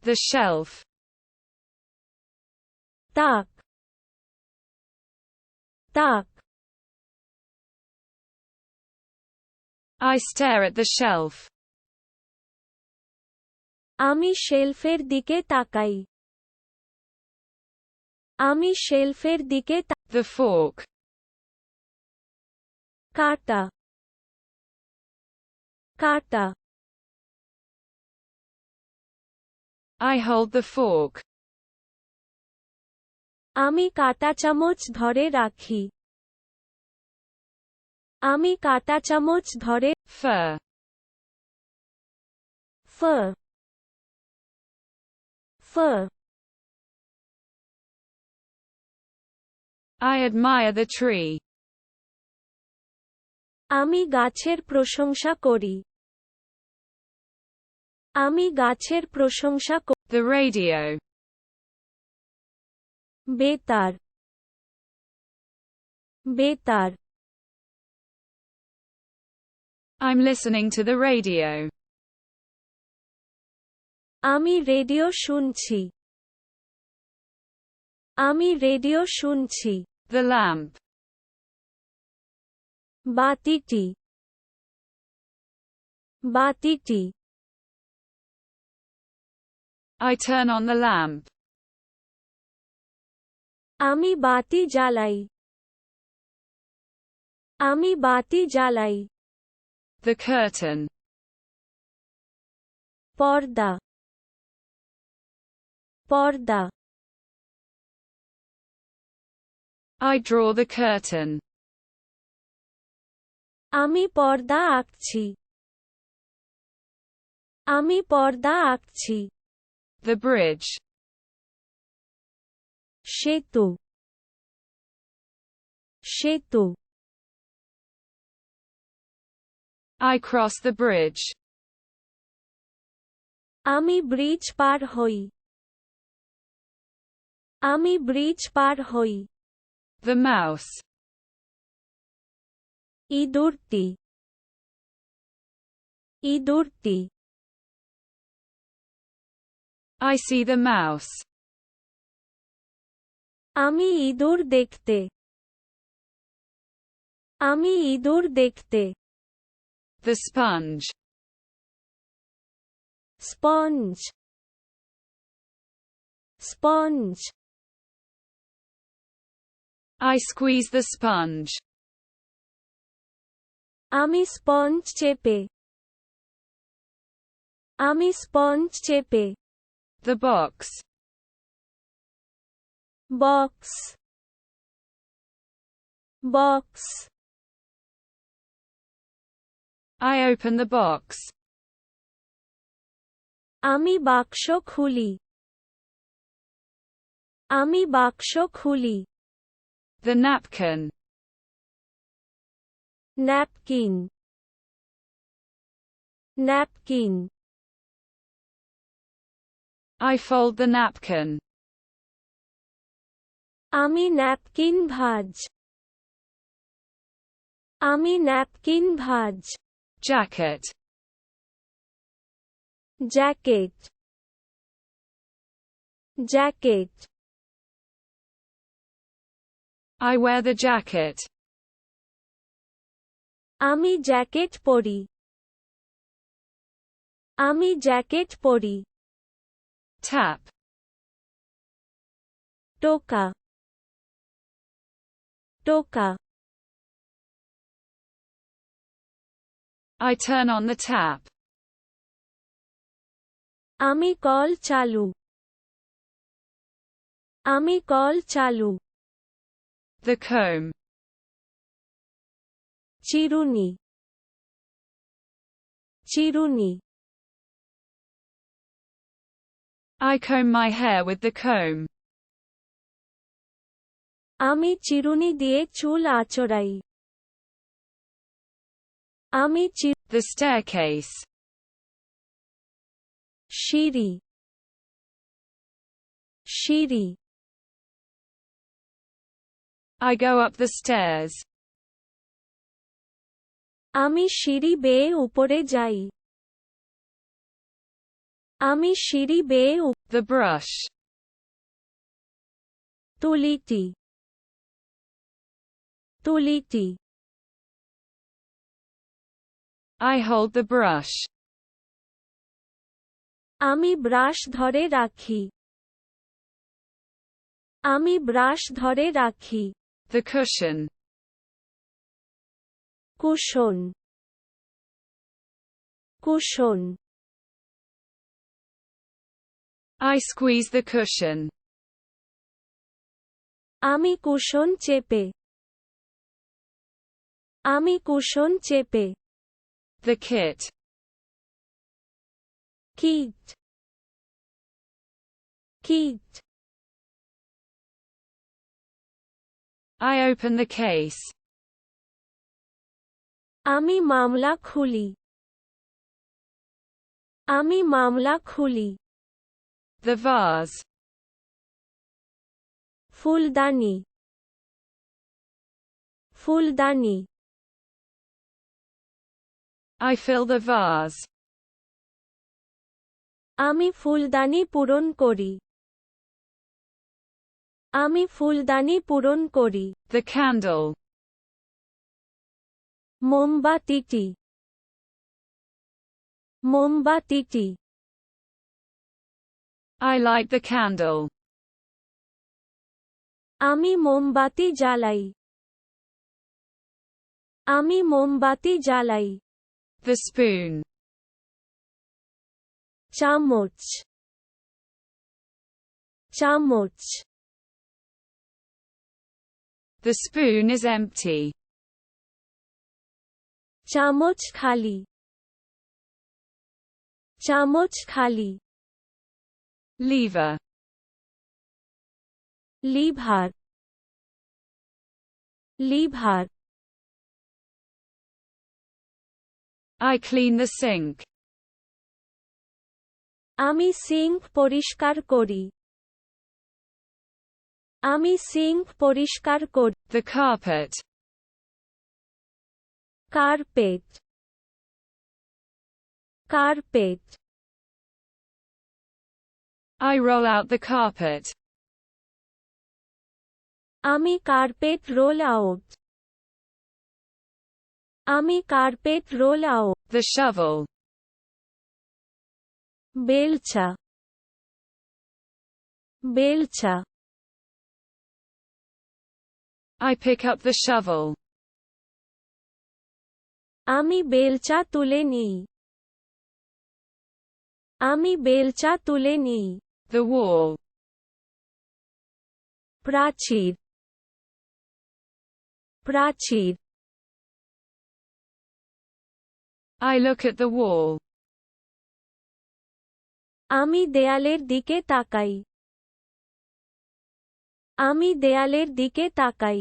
The shelf. তাক তাক I stare at the shelf. আমি শেলফের দিকে তাকাই আমি শেলফের দিকে The fork. কাটা কাটা I hold the fork. আমি কাঁটা চামচ ধরে রাখি আমি কাঁটা চামচ ধরে Fur. fur fur I admire the tree. আমি গাছের প্রশংসা করি আমি গাছের প্রশংসা করি The radio. বেতার বেতার I'm listening to the radio. আমি রেডিও শুনছি আমি রেডিও শুনছি The lamp. বাতিটি বাতিটি I turn on the lamp. আমি বাতি জ্বালাই আমি বাতি জ্বালাই The curtain. পর্দা পর্দা I draw the curtain. আমি পর্দা আঁকছি আমি পর্দা আঁকছি The bridge. সেতু সেতু I cross the bridge. আমি ব্রিজ পার হই আমি ব্রিজ পার হই The mouse. ইঁদুরটি ইঁদুরটি I see the mouse. আমি ইঁদুর দেখতে আমি ইঁদুর দেখতে The sponge. Sponge sponge I squeeze the sponge. আমি স্পঞ্জ চেপে আমি স্পঞ্জ চেপে The box. Box box I open the box. আমি বাক্স খুলি আমি বাক্স খুলি The napkin. Napkin napkin I fold the napkin. আমি ন্যাপকিন ভাঁজ আমি ন্যাপকিন ভাঁজ Jacket. Jacket jacket I wear the jacket. আমি জ্যাকেট পরি আমি জ্যাকেট পরি Tap. টোকা টোকা I turn on the tap. আমি কল চালু আমি কল চালু The comb. চিরুনি চিরুনি I comb my hair with the comb. আমি চিরুনি দিয়ে চুল আঁচড়াই আমি The staircase. সিঁড়ি সিঁড়ি I go up the stairs. আমি সিঁড়ি বেয়ে উপরে যাই আমি সিঁড়ি বেয়ে The brush. তুলিটি তুলিটি I hold the brush. আমি ব্রাশ ধরে রাখি আমি ব্রাশ ধরে রাখি The cushion. Cushion cushion I squeeze the cushion. আমি কুশন চেপে আমি কুশন চেপে The kit. Kit kit I open the case. আমি মামলা খুলি আমি মামলা খুলি The vase. ফুলদানি ফুলদানি I fill the vase. আমি ফুলদানি পূরণ করি আমি ফুলদানি পূরণ করি The candle. মোমবাতিটি মোমবাতিটি I light the candle. আমি মোমবাতি জ্বালাই আমি মোমবাতি জ্বালাই The spoon. চামচ চামচ The spoon is empty. চামচ খালি চামচ খালি Lever. Liver liver I clean the sink. আমি সিঙ্ক পরিষ্কার করি আমি সিঙ্ক পরিষ্কার করি The carpet. Carpet carpet I roll out the carpet. আমি কার্পেট রোল আউট আমি carpet roll out The shovel. বেলচা বেলচা I pick up the shovel. আমি বেলচা তুলে নিই আমি বেলচা তুলে নিই The wall. প্রাচীর প্রাচীর I look at the wall. আমি দেয়ালের দিকে তাকাই আমি দেয়ালের দিকে তাকাই